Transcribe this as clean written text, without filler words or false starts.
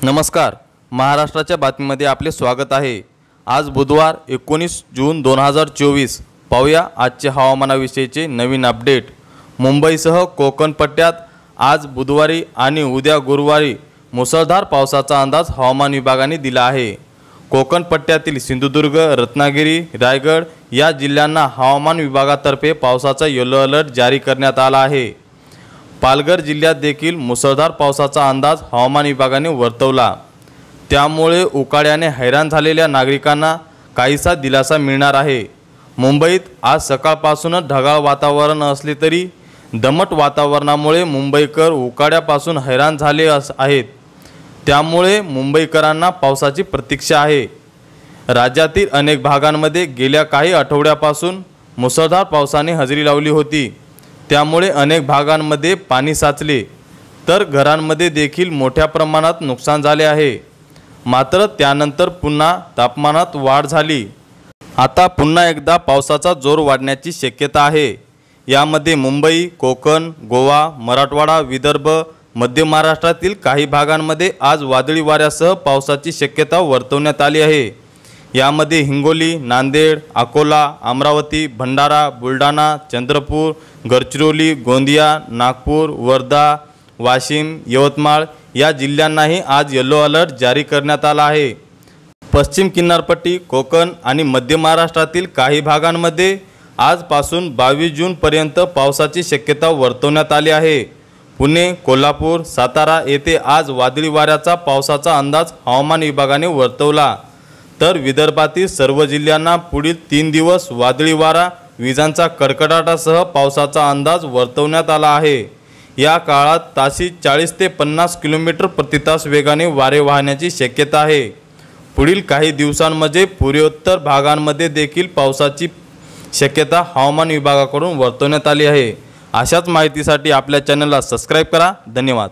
नमस्कार, महाराष्ट्राच्या बातमीमध्ये आपले स्वागत आहे। आज बुधवार 19 जून 2024। पाहूया आजचे हवामानाविषयीचे नवीन अपडेट। मुंबईसह कोकण पट्ट्यात आज बुधवारी आणि उद्या गुरुवारी मुसळधार पावसाचा अंदाज हवामान विभागाने दिला आहे। कोकण पट्ट्यातील सिंधुदुर्ग, रत्नागिरी, रायगड या जिल्ह्यांना हवामान विभागातर्फे पावसाचा येलो अलर्ट जारी करण्यात आला आहे। पालघर जिल्ह्यात देखील मुसळधार पावसाचा अंदाज हवामान विभागाने वर्तवला। त्यामुळे उकाड्याने हैराण झालेल्या नागरिकांना काहीसा दिलासा मिळणार आहे। मुंबईत आज सकाळपासूनच ढगाळ वातावरण असले तरी दमट वातावरणामुळे मुंबईकर उकाड्यापासून हैराण झाले आहेत। त्यामुळे मुंबईकरांना पावसाची प्रतीक्षा आहे। राज्यातील अनेक भागांमध्ये गेल्या काही आठवड्यापासून मुसळधार पावसाने हजेरी लावली होती। त्यामुळे अनेक भागांमध्ये पाणी साचले तर घरांमध्ये देखील मोठ्या प्रमाणात नुकसान झाले आहे। मात्र त्यानंतर पुन्हा तापमानात वाढ झाली। आता पुन्हा एकदा पावसाचा जोर वाढण्याची शक्यता आहे। यामध्ये मुंबई, कोकण, गोवा, मराठवाडा, विदर्भ, मध्य महाराष्ट्रातील काही भागांमध्ये आज वादळी वाऱ्यासह पावसाची शक्यता वर्तवण्यात आली आहे। यामध्ये हिंगोली, नांदेड, अकोला, अमरावती, भंडारा, बुलढाणा, चंद्रपूर, गडचिरोली, गोंदिया, नागपूर, वर्धा, वाशिम, यवतमाळ या जिल्ह्यांनाही आज येलो अलर्ट जारी करण्यात आला आहे। पश्चिम किनारपट्टी, कोकण आणि मध्य महाराष्ट्रातील काही भागांमध्ये आजपासून 22 जूनपर्यंत पावसाची शक्यता वर्तवण्यात आली आहे। पुणे, कोल्हापूर, सातारा येथे आज वादळी वाऱ्याचा पावसाचा अंदाज हवामान विभागाने वर्तवला। तर विदर्भातील सर्व जिल्ह्यांना पुढील 3 दिवस वादळी वारा, विजांचा कडकडाटासह पावसाचा अंदाज वर्तवण्यात आला आहे। या काळात ताशी 40 ते 50 किलोमीटर प्रति तास वेगाने वारे वाहण्याची शक्यता आहे। पुढील काही दिवसांमध्ये पूर्वोत्तर भागांमध्ये देखील पावसाची शक्यता हवामान विभागाकडून वर्तवण्यात आली आहे। अशाच माहितीसाठी आपल्या चॅनलला सबस्क्राइब करा। धन्यवाद।